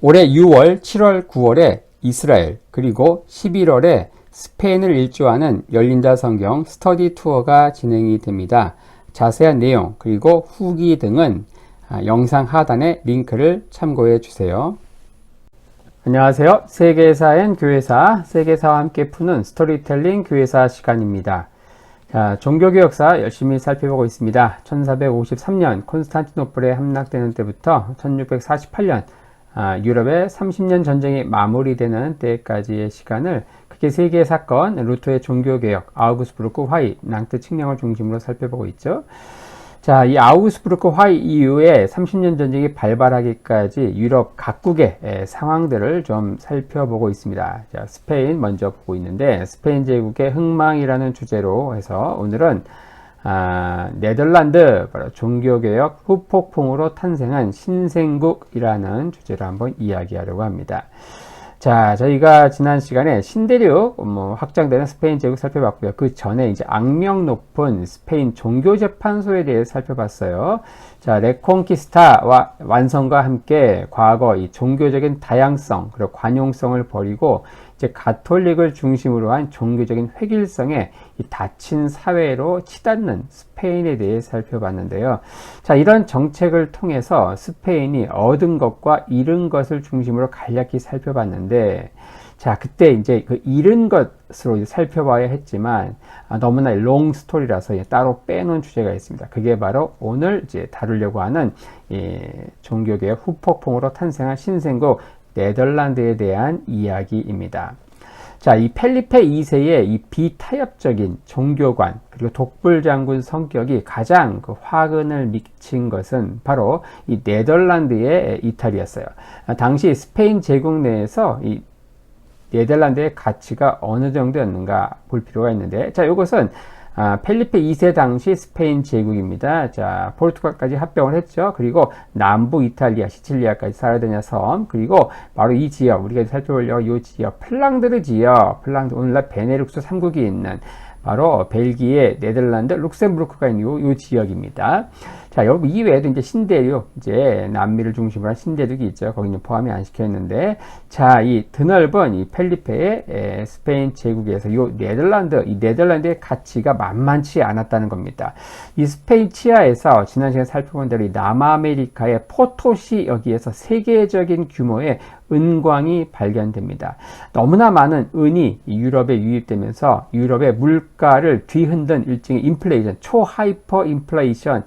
올해 6월, 7월, 9월에 이스라엘, 그리고 11월에 스페인을 일주하는 열린다 성경 스터디 투어가 진행이 됩니다. 자세한 내용, 그리고 후기 등은 영상 하단에 링크를 참고해 주세요. 안녕하세요. 세계사엔 교회사, 세계사와 함께 푸는 스토리텔링 교회사 시간입니다. 자, 종교교 역사 열심히 살펴보고 있습니다. 1453년 콘스탄티노플에 함락되는 때부터 1648년 유럽의 30년 전쟁이 마무리되는 때까지의 시간을 크게 세 개의 사건, 루터의 종교개혁, 아우구스부르크 화의, 낭트 칙령을 중심으로 살펴보고 있죠. 자, 이 아우구스부르크 화의 이후에 30년 전쟁이 발발하기까지 유럽 각국의 상황들을 좀 살펴보고 있습니다. 자, 스페인 먼저 보고 있는데, 스페인 제국의 흥망이라는 주제로 해서 오늘은 네덜란드 바로 종교개혁 후폭풍으로 탄생한 신생국이라는 주제로 한번 이야기하려고 합니다. 자, 저희가 지난 시간에 신대륙 확장되는 스페인 제국 살펴봤고요. 그 전에 이제 악명 높은 스페인 종교재판소에 대해 살펴봤어요. 자, 레콘키스타와 완성과 함께 과거 이 종교적인 다양성 그리고 관용성을 버리고 이제 가톨릭을 중심으로 한 종교적인 획일성에 이 닫힌 사회로 치닫는 스페인에 대해 살펴봤는데요. 자, 이런 정책을 통해서 스페인이 얻은 것과 잃은 것을 중심으로 간략히 살펴봤는데, 자, 그때 이제 그 잃은 것으로 이제 살펴봐야 했지만, 너무나 롱 스토리라서 따로 빼놓은 주제가 있습니다. 그게 바로 오늘 이제 다루려고 하는 종교개혁 후폭풍으로 탄생한 신생국 네덜란드에 대한 이야기입니다. 자, 이 펠리페 2세의 이 비타협적인 종교관 그리고 독불장군 성격이 가장 그 화근을 미친 것은 바로 이 네덜란드의 이탈이었어요. 당시 스페인 제국 내에서 이 네덜란드의 가치가 어느 정도였는가 볼 필요가 있는데, 자, 이것은 펠리페 2세 당시 스페인 제국입니다. 자, 포르투갈까지 합병을 했죠. 그리고 남부 이탈리아, 시칠리아까지 사르디냐 섬, 그리고 바로 이 지역, 우리가 살펴보려고 이 지역, 플랑드르 지역, 오늘날 베네룩스 3국이 있는 바로 벨기에, 네덜란드, 룩셈부르크가 있는 이 지역입니다. 자, 여러분 이외에도 이제 신대륙, 이제 남미를 중심으로 한 신대륙이 있죠. 거기는 포함이 안 시켜 있는데, 자, 이 드넓은 이 펠리페의 스페인 제국에서 이 네덜란드의 가치가 만만치 않았다는 겁니다. 이 스페인 치하에서 지난 시간에 살펴본 대로 이 남아메리카의 포토시 여기에서 세계적인 규모의 은광이 발견됩니다. 너무나 많은 은이 유럽에 유입되면서 유럽의 물가를 뒤흔든 일종의 인플레이션, 초하이퍼 인플레이션,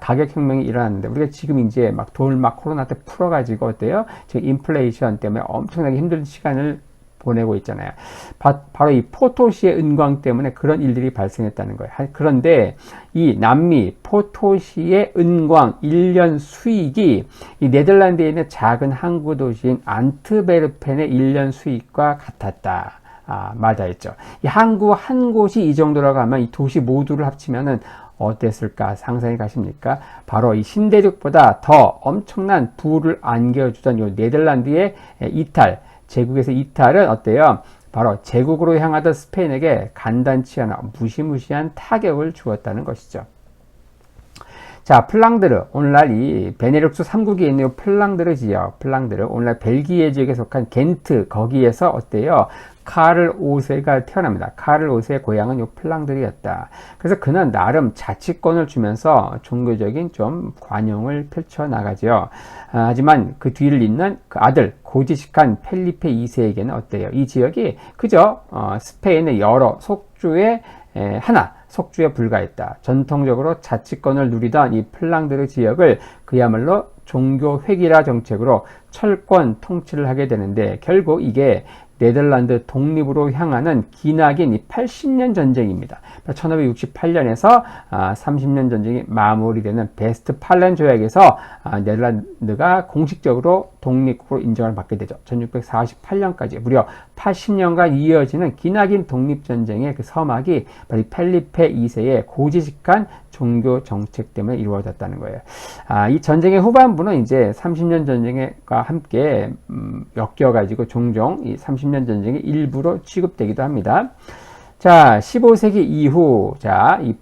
가격 혁명이 일어났는데, 우리가 지금 이제 막 돈을 막 코로나 때 풀어가지고 어때요? 지금 인플레이션 때문에 엄청나게 힘든 시간을 보내고 있잖아요. 바로 이 포토시의 은광 때문에 그런 일들이 발생했다는 거예요. 그런데 이 남미 포토시의 은광 1년 수익이 이 네덜란드에 있는 작은 항구 도시인 안트베르펜의 1년 수익과 같았다. 맞아있죠. 이 항구 한 곳이 이 정도라고 하면 이 도시 모두를 합치면은 어땠을까 상상이 가십니까? 바로 이 신대륙보다 더 엄청난 부를 안겨주던 이 네덜란드의 이탈, 제국에서 이탈은 어때요? 바로 제국으로 향하던 스페인에게 간단치 않아 무시무시한 타격을 주었다는 것이죠. 자, 플랑드르, 오늘날 이 베네룩스 3국에 있는 플랑드르 지역, 오늘날 벨기에 지역에 속한 겐트, 거기에서 어때요? 카를 5세가 태어납니다. 카를 5세의 고향은 이 플랑드르였다. 그래서 그는 나름 자치권을 주면서 종교적인 좀 관용을 펼쳐나가죠. 하지만 그 뒤를 잇는 그 아들, 고지식한 펠리페 2세에게는 어때요? 이 지역이 그저 스페인의 여러 속주의 속주에 불과했다. 전통적으로 자치권을 누리던 이 플랑드르 지역을 그야말로 종교 획일화 정책으로 철권 통치를 하게 되는데, 결국 이게 네덜란드 독립으로 향하는 기나긴 이 80년 전쟁입니다. 1568년에서 30년 전쟁이 마무리되는 베스트팔렌 조약에서 네덜란드가 공식적으로 독립국으로 인정을 받게 되죠. 1648년까지 무려 80년간 이어지는 기나긴 독립전쟁의 그 서막이 바로 이 펠리페 2세의 고지식한 종교 정책 때문에 이루어졌다는 거예요. 이 전쟁의 후반부는 이제 30년 전쟁과 함께 엮여가지고 종종 이 30년 전쟁의 일부로 취급되기도 합니다. 자, 15세기 이후, 자, 이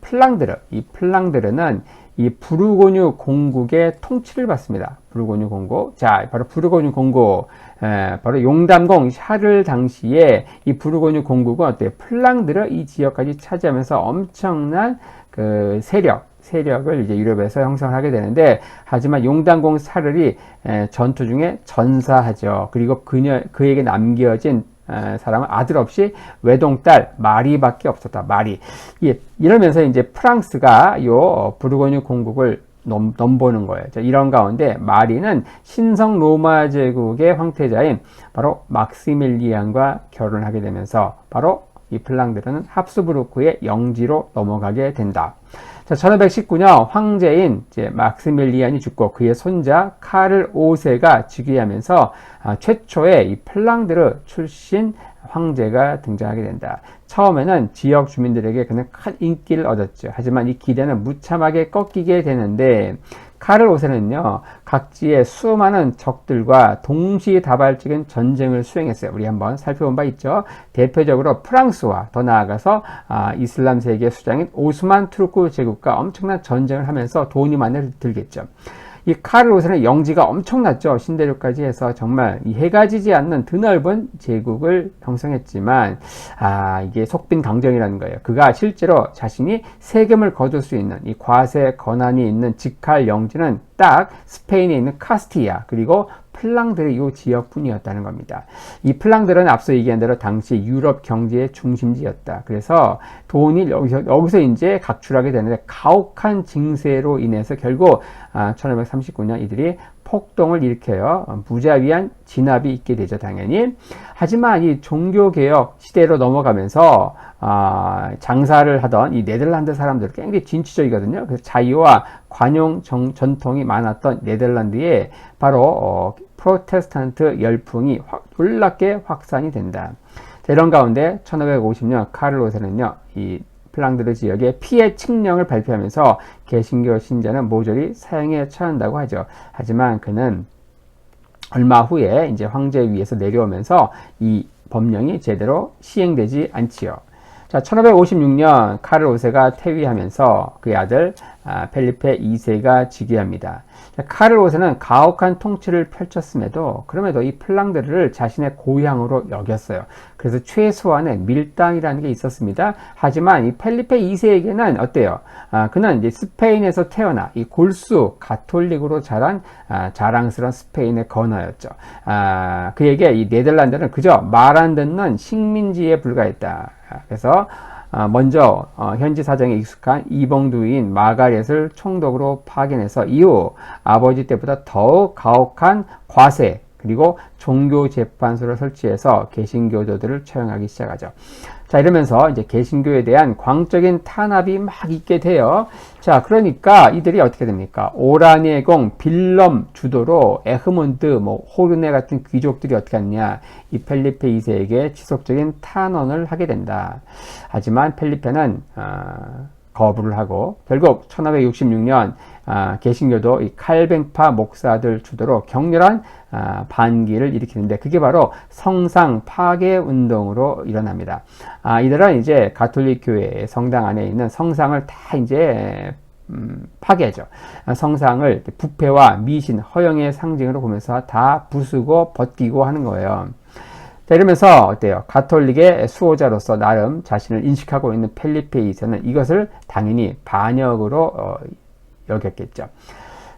플랑드르는 이 부르고뉴 공국의 통치를 받습니다. 부르고뉴 공국. 자, 바로 부르고뉴 공국. 바로 용담공 샤를 당시에 이 부르고뉴 공국은 어때요? 플랑드르 이 지역까지 차지하면서 엄청난 그 세력을 이제 유럽에서 형성하게 되는데, 하지만 용담공 샤를이 전투 중에 전사하죠. 그리고 그에게 남겨진 사람은 아들 없이 외동딸 마리밖에 없었다. 마리. 이러면서 이제 프랑스가 요 부르고뉴 공국을 넘보는 거예요. 자, 이런 가운데 마리는 신성 로마 제국의 황태자인 바로 막시밀리안과 결혼하게 되면서 바로 이 플랑드르는 합스부르크의 영지로 넘어가게 된다. 자, 1519년 황제인 이제 막시밀리안이 죽고 그의 손자 카를 5세가 즉위하면서 최초의 이 플랑드르 출신 황제가 등장하게 된다. 처음에는 지역 주민들에게 그는 큰 인기를 얻었죠. 하지만 이 기대는 무참하게 꺾이게 되는데, 카를 5세는요, 각지의 수많은 적들과 동시다발적인 전쟁을 수행했어요. 우리 한번 살펴본 바 있죠. 대표적으로 프랑스와 더 나아가서 이슬람 세계의 수장인 오스만 투르크 제국과 엄청난 전쟁을 하면서 돈이 많이 들겠죠. 이 카를 5세는 영지가 엄청났죠. 신대륙까지 해서 정말 이 해가 지지 않는 드넓은 제국을 형성했지만, 이게 속빈 강정이라는 거예요. 그가 실제로 자신이 세금을 거둘 수 있는 이 과세 권한이 있는 직할 영지는 딱 스페인에 있는 카스티아 그리고 플랑드르 이 지역뿐이었다는 겁니다. 이 플랑드르는 앞서 얘기한 대로 당시 유럽 경제의 중심지였다. 그래서 돈이 여기서 이제 각출하게 되는데, 가혹한 징세로 인해서 결국 1539년 이들이 폭동을 일으켜요. 무자비한 진압이 있게 되죠, 당연히. 하지만 이 종교개혁 시대로 넘어가면서 장사를 하던 이 네덜란드 사람들 굉장히 진취적이거든요. 그래서 자유와 관용 전통이 많았던 네덜란드에 바로 프로테스탄트 열풍이 놀랍게 확산이 된다. 자, 이런 가운데 1550년 카를 5세는요, 이 플랑드르 지역에 피해 칙령을 발표하면서 개신교 신자는 모조리 사형에 처한다고 하죠. 하지만 그는 얼마 후에 이제 황제 위에서 내려오면서 이 법령이 제대로 시행되지 않지요. 자, 1556년 카를 5세가 퇴위하면서 그의 아들 펠리페 2세가 즉위합니다. 카를 5세는 가혹한 통치를 펼쳤음에도 그럼에도 이 플랑드르를 자신의 고향으로 여겼어요. 그래서 최소한의 밀당이라는 게 있었습니다. 하지만 이 펠리페 2세에게는 어때요? 그는 이제 스페인에서 태어나 이 골수 가톨릭으로 자란 자랑스러운 스페인의 건어였죠. 그에게 이 네덜란드는 그저 말 안 듣는 식민지에 불과했다. 그래서 먼저 현지 사정에 익숙한 이봉두인 마가렛을 총독으로 파견해서 이후 아버지 때보다 더욱 가혹한 과세 그리고 종교재판소를 설치해서 개신교도들을 처형하기 시작하죠. 자, 이러면서 이제 개신교에 대한 광적인 탄압이 막 있게 돼요. 자, 그러니까 이들이 어떻게 됩니까? 오라네공, 빌럼 주도로 에흐문드, 호르네 같은 귀족들이 어떻게 하느냐? 이 펠리페 2세에게 지속적인 탄원을 하게 된다. 하지만 펠리페는 거부를 하고 결국 1566년 개신교도 이 칼뱅파 목사들 주도로 격렬한 반기를 일으키는데, 그게 바로 성상 파괴 운동으로 일어납니다. 이들은 이제 가톨릭 교회의 성당 안에 있는 성상을 다 이제 파괴하죠. 성상을 부패와 미신, 허영의 상징으로 보면서 다 부수고 벗기고 하는 거예요. 자, 이러면서 어때요? 가톨릭의 수호자로서 나름 자신을 인식하고 있는 펠리페 2세는 이것을 당연히 반역으로 여겼겠죠.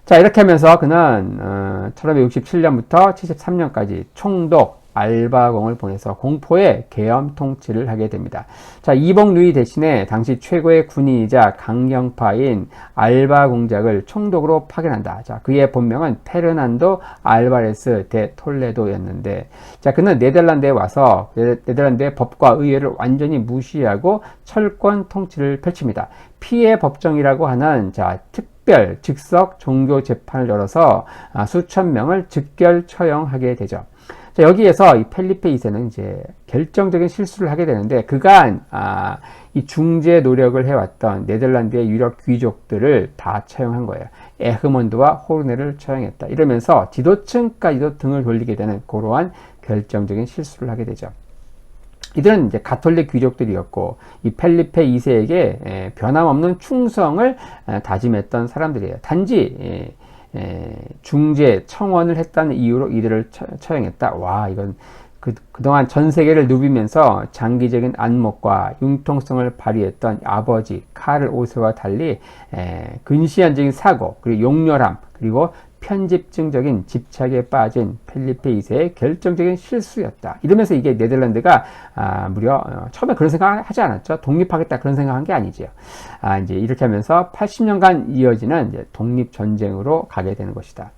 자, 이렇게 하면서 그는 1567년부터 73년까지 총독 알바공을 보내서 공포의 계엄 통치를 하게 됩니다. 자, 이봉 루이 대신에 당시 최고의 군인이자 강경파인 알바 공작을 총독으로 파견한다. 자, 그의 본명은 페르난도 알바레스 데 톨레도였는데, 자, 그는 네덜란드에 와서 네덜란드의 법과 의회를 완전히 무시하고 철권 통치를 펼칩니다. 피해 법정이라고 하는 특별 즉석 종교 재판을 열어서 수천 명을 즉결 처형하게 되죠. 자, 여기에서 이 펠리페 2세는 이제 결정적인 실수를 하게 되는데, 그간 이 중재 노력을 해왔던 네덜란드의 유력 귀족들을 다 처형한 거예요. 에흐먼드와 호르네를 처형했다. 이러면서 지도층까지도 등을 돌리게 되는 그러한 결정적인 실수를 하게 되죠. 이들은 이제 가톨릭 귀족들이었고 이 펠리페 2세에게 변함없는 충성을 다짐했던 사람들이에요. 단지 중재 청원을 했다는 이유로 이들을 처형했다. 와, 이건 그동안 전 세계를 누비면서 장기적인 안목과 융통성을 발휘했던 아버지 카를 오세와 달리 근시안적인 사고, 그리고 용렬함, 그리고 편집증적인 집착에 빠진 펠리페 2세의 결정적인 실수였다. 이러면서 이게 네덜란드가 무려 처음에 그런 생각 하지 않았죠. 독립하겠다 그런 생각한 게 아니죠. 이제 이렇게 하면서 80년간 이어지는 이제 독립전쟁으로 가게 되는 것이다.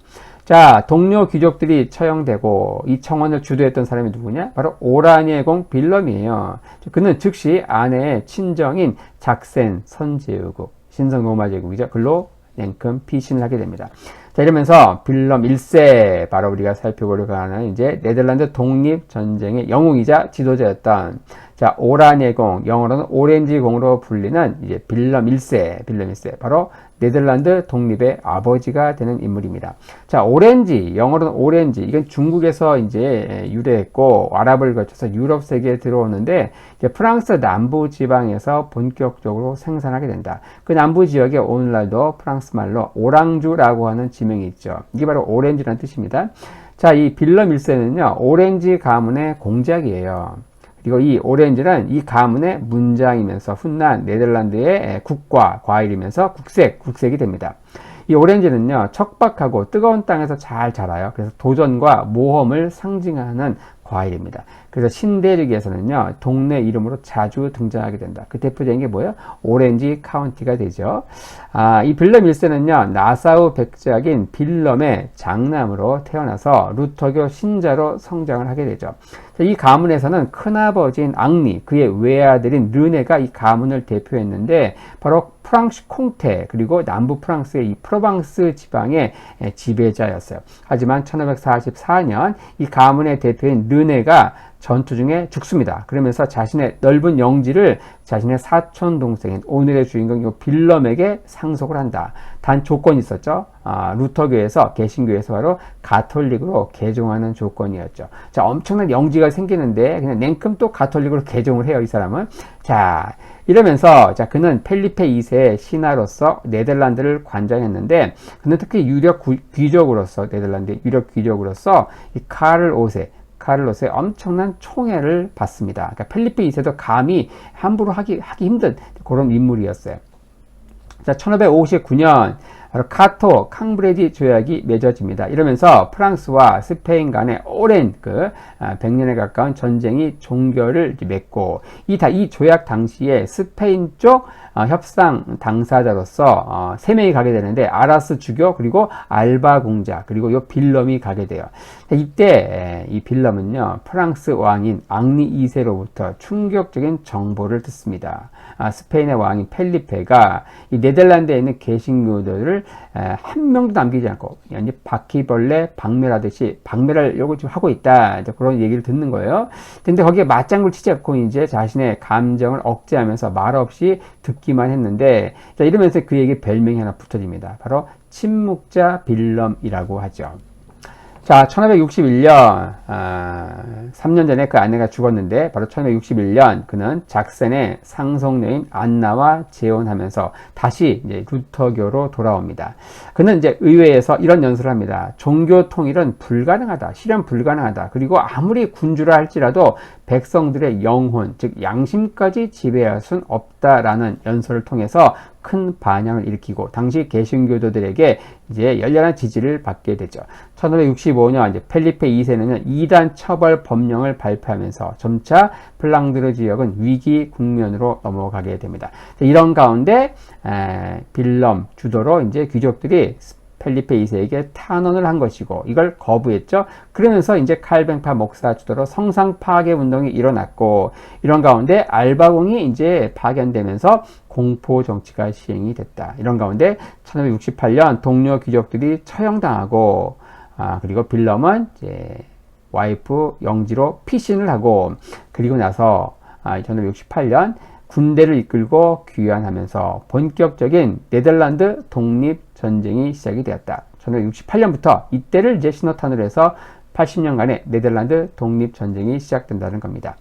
자, 동료 귀족들이 처형되고 이 청원을 주도했던 사람이 누구냐? 바로 오라니의 공 빌럼이에요. 그는 즉시 아내의 친정인 작센 선제국국, 신성 로마 제국이죠. 글로 냉큼 피신을 하게 됩니다. 자, 이러면서 빌럼 1세, 바로 우리가 살펴보려고 하는 이제 네덜란드 독립전쟁의 영웅이자 지도자였던, 자, 오라니의 공, 영어로는 오렌지 공으로 불리는 이제 빌럼 1세, 바로 네덜란드 독립의 아버지가 되는 인물입니다. 자, 오렌지, 영어로는 오렌지, 이건 중국에서 이제 유래했고 아랍을 거쳐서 유럽 세계에 들어오는데 이제 프랑스 남부 지방에서 본격적으로 생산하게 된다. 그 남부 지역에 오늘날도 프랑스 말로 오랑주라고 하는 지명이 있죠. 이게 바로 오렌지라는 뜻입니다. 자, 이 빌럼 1세는요, 오렌지 가문의 공작이에요. 그리고 이 오렌지는 이 가문의 문장이면서 훗날 네덜란드의 국과 과일이면서 국색이 됩니다. 이 오렌지는요, 척박하고 뜨거운 땅에서 잘 자라요. 그래서 도전과 모험을 상징하는 과일입니다. 그래서 신대륙에서는요, 동네 이름으로 자주 등장하게 된다. 그 대표적인 게 뭐예요? 오렌지 카운티가 되죠. 이 빌럼 1세는요, 나사우 백작인 빌럼의 장남으로 태어나서 루터교 신자로 성장을 하게 되죠. 이 가문에서는 큰아버지인 앙리, 그의 외아들인 르네가 이 가문을 대표했는데 바로 프랑스 콩테, 그리고 남부 프랑스의 이 프로방스 지방의 지배자였어요. 하지만 1544년 이 가문의 대표인 르네가 전투 중에 죽습니다. 그러면서 자신의 넓은 영지를 자신의 사촌 동생인 오늘의 주인공 이 빌럼에게 상속을 한다. 단 조건이 있었죠. 루터교에서, 개신교에서 바로 가톨릭으로 개종하는 조건이었죠. 자, 엄청난 영지가 생기는데 그냥 냉큼 또 가톨릭으로 개종을 해요, 이 사람은. 자, 이러면서 자, 그는 펠리페 2세의 신하로서 네덜란드를 관장했는데 그는 특히 유력 귀족으로서, 네덜란드의 유력 귀족으로서 이 카를로스의 엄청난 총애를 받습니다. 그러니까 펠리페 2세도 감히 함부로 하기 힘든 그런 인물이었어요. 자, 1559년 바로 카토 캉브레지 조약이 맺어집니다. 이러면서 프랑스와 스페인 간의 오랜 100년에 가까운 전쟁이 종결을 맺고 이 조약 당시에 스페인 쪽 협상 당사자로서 3명이 가게 되는데 아라스 주교, 그리고 알바 공자, 그리고 요 빌럼이 가게 돼요. 이때 이 빌럼은요, 프랑스 왕인 앙리 2세로부터 충격적인 정보를 듣습니다. 스페인의 왕인 펠리페가 이 네덜란드에 있는 개신교들을 한 명도 남기지 않고 바퀴벌레 박멸하듯이 박멸하려고 지금 하고 있다. 그런 얘기를 듣는 거예요. 근데 거기에 맞장구를 치지 않고 이제 자신의 감정을 억제하면서 말없이 듣기만 했는데, 자, 이러면서 그에게 별명이 하나 붙어집니다. 바로 침묵자 빌럼이라고 하죠. 자, 1561년, 3년 전에 그 아내가 죽었는데, 바로 1561년, 그는 작센의 상속녀인 안나와 재혼하면서 다시 이제 루터교로 돌아옵니다. 그는 이제 의회에서 이런 연설을 합니다. 종교 통일은 불가능하다. 실현 불가능하다. 그리고 아무리 군주라 할지라도 백성들의 영혼, 즉 양심까지 지배할 순 없다라는 연설을 통해서 큰 반향을 일으키고 당시 개신교도들에게 이제 열렬한 지지를 받게 되죠. 1565년 이제 펠리페 2세는 이단 처벌 법령을 발표하면서 점차 플랑드르 지역은 위기 국면으로 넘어가게 됩니다. 이런 가운데 빌럼 주도로 이제 귀족들이 펠리페 2세에게 탄원을 한 것이고 이걸 거부했죠. 그러면서 이제 칼뱅파 목사 주도로 성상 파괴 운동이 일어났고, 이런 가운데 알바공이 이제 파견되면서 공포 정치가 시행이 됐다. 이런 가운데 1568년 동료 귀족들이 처형당하고, 그리고 빌럼은 이제 와이프 영지로 피신을 하고, 그리고 나서 1568년 군대를 이끌고 귀환하면서 본격적인 네덜란드 독립 전쟁이 시작이 되었다. 1568년부터 이때를 이제 신호탄으로 해서 80년간의 네덜란드 독립 전쟁이 시작된다는 겁니다.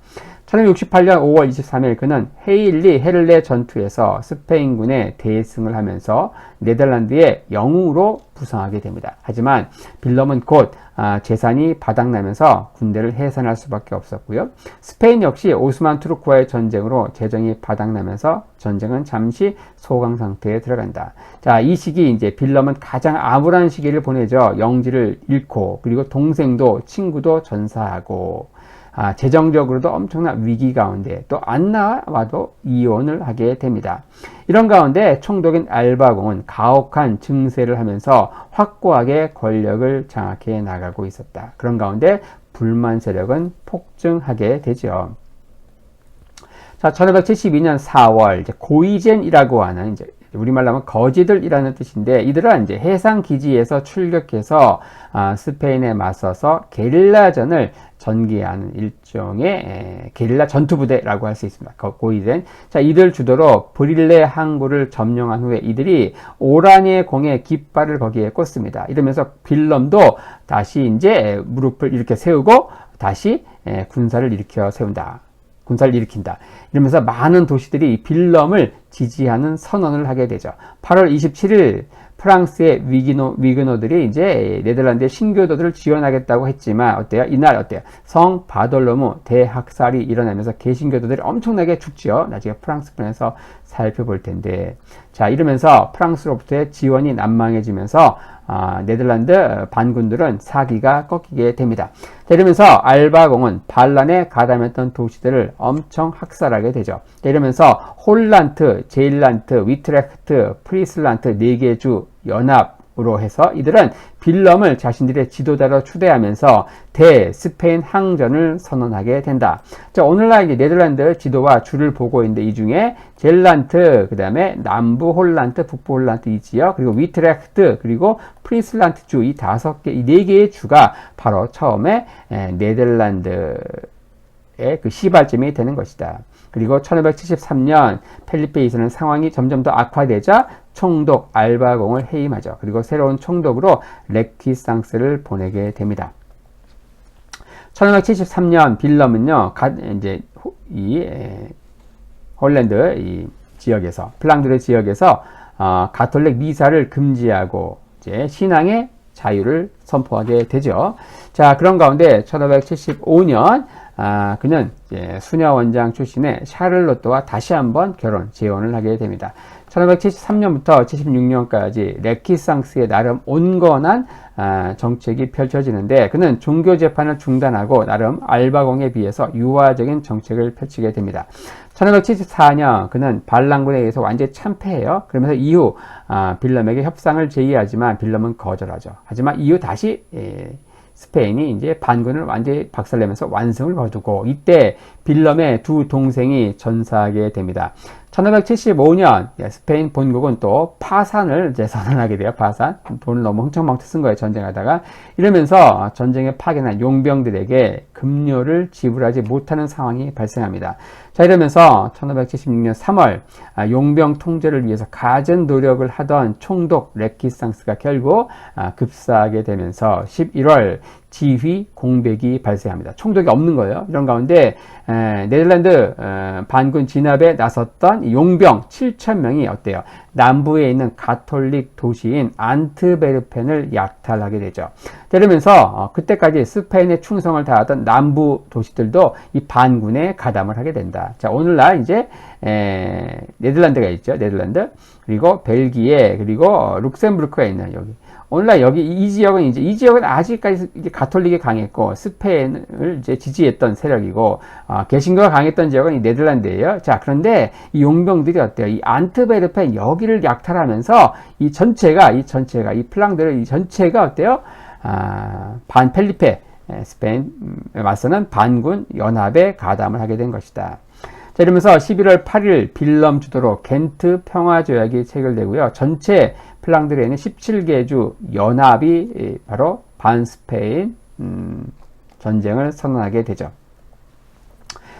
1568년 5월 23일 그는 헤일리 헤를레 전투에서 스페인군에 대승을 하면서 네덜란드의 영웅으로 부상하게 됩니다. 하지만 빌럼은 곧 재산이 바닥나면서 군대를 해산할 수밖에 없었고요. 스페인 역시 오스만 투르크와의 전쟁으로 재정이 바닥나면서 전쟁은 잠시 소강 상태에 들어간다. 자, 이 시기 이제 빌럼은 가장 암울한 시기를 보내죠. 영지를 잃고 그리고 동생도 친구도 전사하고 재정적으로도 엄청난 위기 가운데 또 안 나와도 이혼을 하게 됩니다. 이런 가운데 총독인 알바공은 가혹한 증세를 하면서 확고하게 권력을 장악해 나가고 있었다. 그런 가운데 불만 세력은 폭증하게 되죠. 자, 1572년 4월 이제 고이젠이라고 하는 이제 우리말로 하면 거지들이라는 뜻인데 이들은 이제 해상 기지에서 출격해서 스페인에 맞서서 게릴라전을 전개하는 일종의 게릴라 전투부대라고 할 수 있습니다. 고이젠. 자, 이들 주도로 브릴레 항구를 점령한 후에 이들이 오라니의 공에 깃발을 거기에 꽂습니다. 이러면서 빌럼도 다시 이제 무릎을 이렇게 세우고 다시 군사를 일으킨다. 이러면서 많은 도시들이 빌럼을 지지하는 선언을 하게 되죠. 8월 27일 프랑스의 위그노들이 이제 네덜란드의 신교도들을 지원하겠다고 했지만 어때요? 이날 어때요? 성 바돌로무 대학살이 일어나면서 개신교도들이 엄청나게 죽죠. 나중에 프랑스편에서 살펴볼 텐데, 자, 이러면서 프랑스로부터의 지원이 난망해지면서 네덜란드 반군들은 사기가 꺾이게 됩니다. 자, 이러면서 알바공은 반란에 가담했던 도시들을 엄청 학살하게 되죠. 자, 이러면서 홀란트, 제일란트, 위트레흐트, 프리슬란트 4개 주 연합으로 해서 이들은 빌럼을 자신들의 지도자로 추대하면서 대스페인 항전을 선언하게 된다. 자, 오늘날 이제 네덜란드 지도와 줄을 보고 있는데 이 중에 젤란트, 그 다음에 남부 홀란트, 북부 홀란트 이 지역, 그리고 위트레흐트, 그리고 프리슬란트 주 이 5개, 이 4개의 주가 바로 처음에 네덜란드의 그 시발점이 되는 것이다. 그리고 1573년 펠리페 2세는 상황이 점점 더 악화되자 총독 알바공을 해임하죠. 그리고 새로운 총독으로 레퀴상스를 보내게 됩니다. 1573년 빌럼은요, 이제 이 홀랜드 이 지역에서 플랑드르 지역에서 가톨릭 미사를 금지하고 이제 신앙의 자유를 선포하게 되죠. 자, 그런 가운데 1575년 그는 수녀 원장 출신의 샤를로트와 다시 한번 결혼, 재혼을 하게 됩니다. 1573년부터 76년까지 레키상스의 나름 온건한 정책이 펼쳐지는데 그는 종교 재판을 중단하고 나름 알바공에 비해서 유화적인 정책을 펼치게 됩니다. 1574년 그는 반란군에 의해서 완전히 참패해요. 그러면서 이후 빌럼에게 협상을 제의하지만 빌럼은 거절하죠. 하지만 이후 다시 스페인이 이제 반군을 완전히 박살내면서 완승을 거두고 이때 빌럼의 두 동생이 전사하게 됩니다. 1575년 스페인 본국은 또 파산을 이제 선언하게 돼요. 파산. 돈을 너무 흥청망청 쓴 거예요. 전쟁하다가. 이러면서 전쟁에 파견한 용병들에게 급료를 지불하지 못하는 상황이 발생합니다. 자, 이러면서 1576년 3월 용병 통제를 위해서 갖은 노력을 하던 총독 레키상스가 결국 급사하게 되면서 11월 지휘 공백이 발생합니다. 총독이 없는 거예요. 이런 가운데 네덜란드 반군 진압에 나섰던 용병 7,000명이 어때요? 남부에 있는 가톨릭 도시인 안트베르펜을 약탈하게 되죠. 이러면서 그때까지 스페인에 충성을 다하던 남부 도시들도 이 반군에 가담을 하게 된다. 자, 오늘날 이제 네덜란드가 있죠. 네덜란드, 그리고 벨기에, 그리고 룩셈부르크가 있는 여기. 오늘날 여기 이 지역은 아직까지 이제 가톨릭이 강했고 스페인을 이제 지지했던 세력이고 개신교가 강했던 지역은 이 네덜란드예요. 자, 그런데 이 용병들이 어때요? 이 안트베르펜 여기를 약탈하면서 이 플랑드르 이 전체가 어때요? 반 펠리페 스페인에 맞서는 반군 연합에 가담을 하게 된 것이다. 자, 이러면서 11월 8일 빌럼 주도로 겐트 평화조약이 체결되고요. 전체 플랑드르에는 17개 주 연합이 바로 반스페인 전쟁을 선언하게 되죠.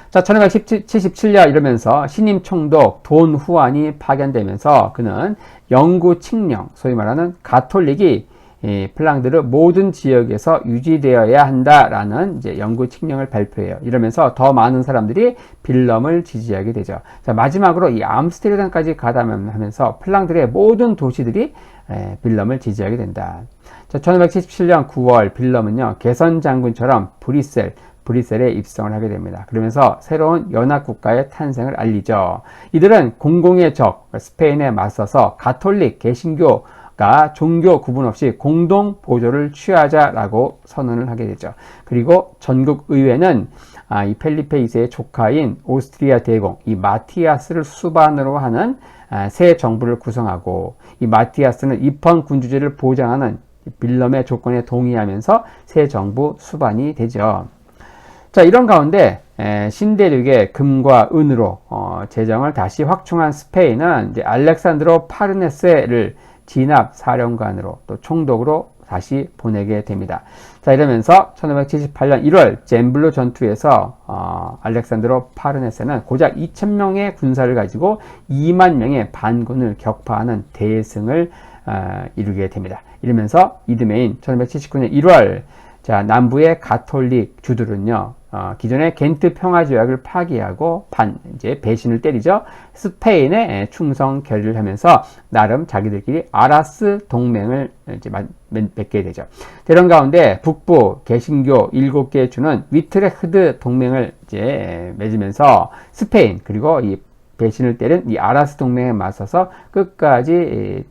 자, 1577년 이러면서 신임 총독 돈 후안이 파견되면서 그는 영구 칙령, 소위 말하는 가톨릭이 이 플랑드르 모든 지역에서 유지되어야 한다라는 이제 연구 칙령을 발표해요. 이러면서 더 많은 사람들이 빌럼을 지지하게 되죠. 자, 마지막으로 이 암스테르담까지 가담하면서 플랑드르의 모든 도시들이 빌럼을 지지하게 된다. 자, 1577년 9월 빌럼은요, 개선 장군처럼 브뤼셀에 입성을 하게 됩니다. 그러면서 새로운 연합국가의 탄생을 알리죠. 이들은 공공의 적, 스페인에 맞서서 가톨릭, 개신교가 종교 구분 없이 공동 보조를 취하자라고 선언을 하게 되죠. 그리고 전국 의회는 이 펠리페 2세의 조카인 오스트리아 대공, 이 마티아스를 수반으로 하는 새 정부를 구성하고, 이 마티아스는 입헌 군주제를 보장하는 빌럼의 조건에 동의하면서 새 정부 수반이 되죠. 자, 이런 가운데 신대륙의 금과 은으로 재정을 다시 확충한 스페인은 이제 알렉산드로 파르네세를 진압 사령관으로 또 총독으로 다시 보내게 됩니다. 자, 이러면서 1578년 1월 젠블루 전투에서 알렉산드로 파르네세는 고작 2000명의 군사를 가지고 2만 명의 반군을 격파하는 대승을 이루게 됩니다. 이러면서 이듬해인 1579년 1월 자, 남부의 가톨릭 주들은요, 기존의 겐트 평화조약을 파기하고 이제 배신을 때리죠. 스페인에 충성 결의를 하면서 나름 자기들끼리 아라스 동맹을 이제 맺게 되죠. 이런 가운데 북부 개신교 7개 주는 위트레흐드 동맹을 이제 맺으면서 스페인 그리고 이 배신을 때린 이 아라스 동맹에 맞서서 끝까지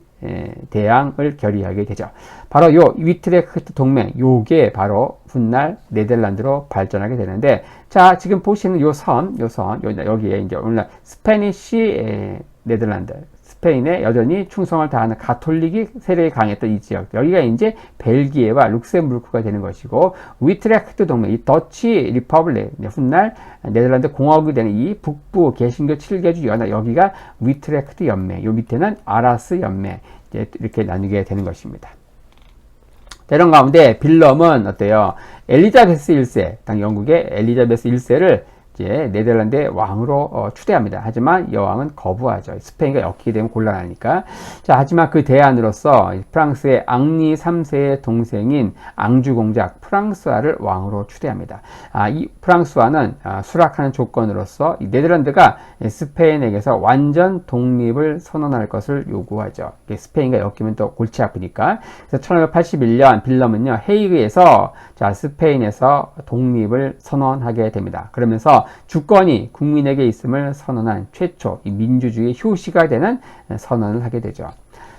대항을 결의하게 되죠. 바로 요 위트레흐트 동맹, 요게 바로 훗날 네덜란드로 발전하게 되는데, 자, 지금 보시는 요 선, 여기에 이제 오늘날 스페니쉬 네덜란드, 스페인에 여전히 충성을 다하는 가톨릭이 세력이 강했던 이 지역, 여기가 이제 벨기에와 룩셈부르크가 되는 것이고, 위트레흐트 동맹, 이 더치 리퍼블릭, 훗날 네덜란드 공화국이 되는 이 북부 개신교 7개주 연합, 여기가 위트레흐트 연맹, 요 밑에는 아라스 연맹, 이렇게 나누게 되는 것입니다. 이런 가운데 빌럼은 어때요? 엘리자베스 1세, 당 영국의 엘리자베스 1세를 이제 네덜란드의 왕으로 추대합니다. 하지만 여왕은 거부하죠. 스페인과 엮이게 되면 곤란하니까. 자, 하지만 그 대안으로서 프랑스의 앙리 3세의 동생인 앙주 공작 프랑스와를 왕으로 추대합니다. 이 프랑스와는 수락하는 조건으로서 이 네덜란드가 스페인에게서 완전 독립을 선언할 것을 요구하죠. 스페인과 엮이면 또 골치 아프니까. 그래서 1581년 빌럼은요, 헤이그에서 자, 스페인에서 독립을 선언하게 됩니다. 그러면서 주권이 국민에게 있음을 선언한 최초 이 민주주의 효시가 되는 선언을 하게 되죠.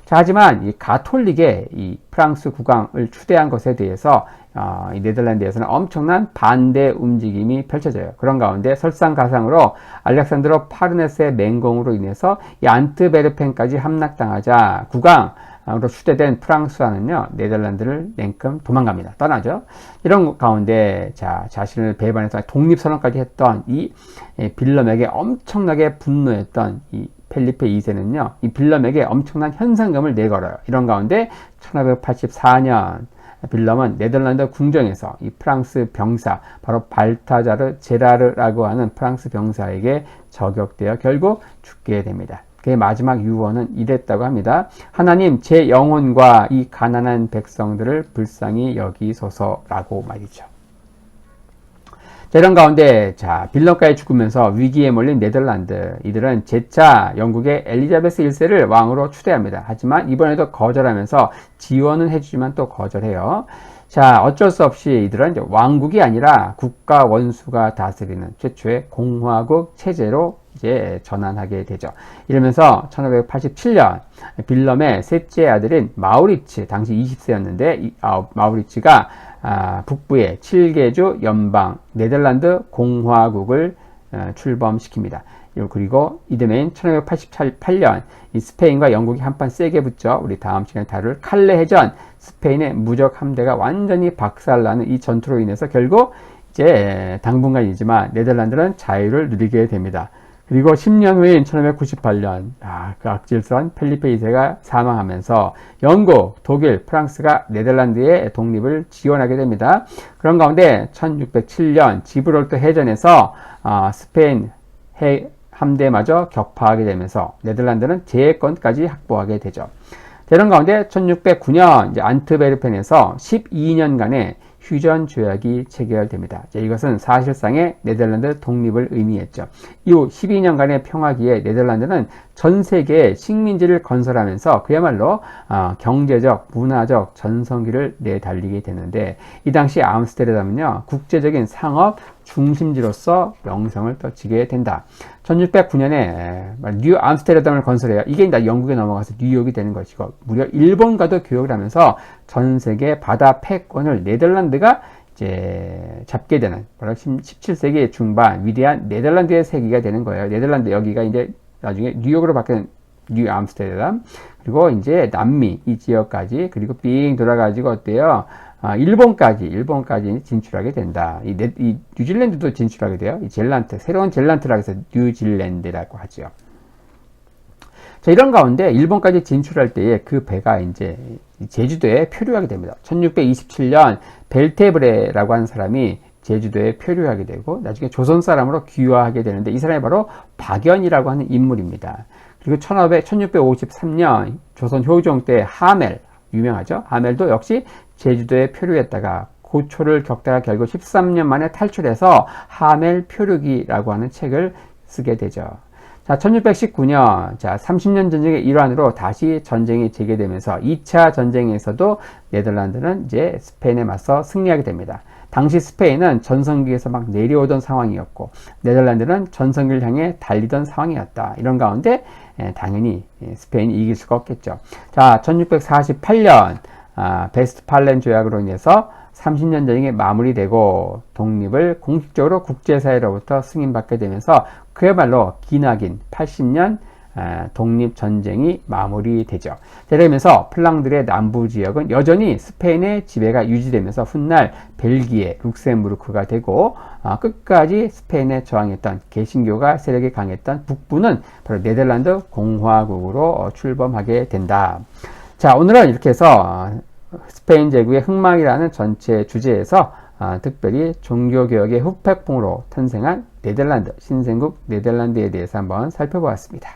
자, 하지만 이 가톨릭의 이 프랑스 국왕을 추대한 것에 대해서 이 네덜란드에서는 엄청난 반대 움직임이 펼쳐져요. 그런 가운데 설상가상으로 알렉산드로 파르네스의 맹공으로 인해서 이 안트베르펜까지 함락당하자 국왕으로 추대된 프랑스와는요, 네덜란드를 냉큼 도망갑니다. 떠나죠. 이런 가운데 자신을 배반해서 독립선언까지 했던 이 빌럼에게 엄청나게 분노했던 이 펠리페 2세는요, 이 빌럼에게 엄청난 현상금을 내걸어요. 이런 가운데 1584년 빌럼은 네덜란드 궁정에서 이 프랑스 병사, 바로 발타자르 제라르라고 하는 프랑스 병사에게 저격되어 결국 죽게 됩니다. 그의 마지막 유언은 이랬다고 합니다. 하나님, 제 영혼과 이 가난한 백성들을 불쌍히 여기소서라고 말이죠. 자, 이런 가운데 빌럼까지 죽으면서 위기에 몰린 네덜란드, 이들은 재차 영국의 엘리자베스 1세를 왕으로 추대합니다. 하지만 이번에도 거절하면서 지원은 해주지만 또 거절해요. 자, 어쩔 수 없이 이들은 이제 왕국이 아니라 국가 원수가 다스리는 최초의 공화국 체제로 이제 전환하게 되죠. 이러면서 1587년 빌럼의 셋째 아들인 마우리츠, 당시 20세였는데 이 마우리츠가 북부의 7개주 연방 네덜란드 공화국을 출범시킵니다. 그리고 이듬해인 1588년 이 스페인과 영국이 한판 세게 붙죠. 우리 다음 시간에 다룰 칼레 해전, 스페인의 무적 함대가 완전히 박살나는 이 전투로 인해서 결국 이제 당분간이지만 네덜란드는 자유를 누리게 됩니다. 그리고 10년 후인 1598년 그 악질스러운 펠리페 2세가 사망하면서 영국, 독일, 프랑스가 네덜란드의 독립을 지원하게 됩니다. 그런 가운데 1607년 지브롤터 해전에서 스페인 함대마저 격파하게 되면서 네덜란드는 재해권까지 확보하게 되죠. 이런 가운데 1609년 이제 안트베르펜에서 12년간의 휴전 조약이 체결됩니다. 이것은 사실상의 네덜란드 독립을 의미했죠. 이후 12년간의 평화기에 네덜란드는 전 세계에 식민지를 건설하면서 그야말로 경제적, 문화적 전성기를 내달리게 되는데, 이 당시 암스테르담은요, 국제적인 상업 중심지로서 명성을 떨치게 된다. 1609년에 뉴 암스테르담을 건설해요. 이게 이제 영국에 넘어가서 뉴욕이 되는 것이고, 무려 일본과도 교역을 하면서 전 세계 바다 패권을 네덜란드가 이제 잡게 되는, 바로 17세기 중반 위대한 네덜란드의 세기가 되는 거예요. 네덜란드 여기가 이제 나중에 뉴욕으로 바뀌는 뉴 암스테르담, 그리고 이제 남미 이 지역까지, 그리고 삥 돌아가지고 어때요? 일본까지 진출하게 된다. 이 뉴질랜드도 진출하게 돼요. 이 젤란트, 새로운 젤란트라고 해서 뉴질랜드라고 하죠. 자, 이런 가운데 일본까지 진출할 때에 그 배가 이제 제주도에 표류하게 됩니다. 1627년 벨테브레라고 하는 사람이 제주도에 표류하게 되고, 나중에 조선 사람으로 귀화하게 되는데, 이 사람이 바로 박연이라고 하는 인물입니다. 그리고 1653년 조선 효종 때 하멜, 유명하죠? 하멜도 역시 제주도에 표류했다가 고초를 겪다가 결국 13년 만에 탈출해서 하멜 표류기라고 하는 책을 쓰게 되죠. 자, 1619년, 자, 30년 전쟁의 일환으로 다시 전쟁이 재개되면서 2차 전쟁에서도 네덜란드는 이제 스페인에 맞서 승리하게 됩니다. 당시 스페인은 전성기에서 막 내려오던 상황이었고, 네덜란드는 전성기를 향해 달리던 상황이었다. 이런 가운데 당연히 스페인이 이길 수가 없겠죠. 자, 1648년 베스트팔렌 조약으로 인해서 30년 전쟁이 마무리되고 독립을 공식적으로 국제사회로부터 승인받게 되면서 그야말로 기나긴 80년 독립전쟁이 마무리되죠. 이러면서 플랑드르의 남부 지역은 여전히 스페인의 지배가 유지되면서 훗날 벨기에, 룩셈부르크가 되고, 끝까지 스페인에 저항했던 개신교가 세력이 강했던 북부는 바로 네덜란드 공화국으로 출범하게 된다. 자, 오늘은 이렇게 해서 스페인 제국의 흥망이라는 전체 주제에서 특별히 종교개혁의 후폭풍으로 탄생한 네덜란드, 신생국 네덜란드에 대해서 한번 살펴보았습니다.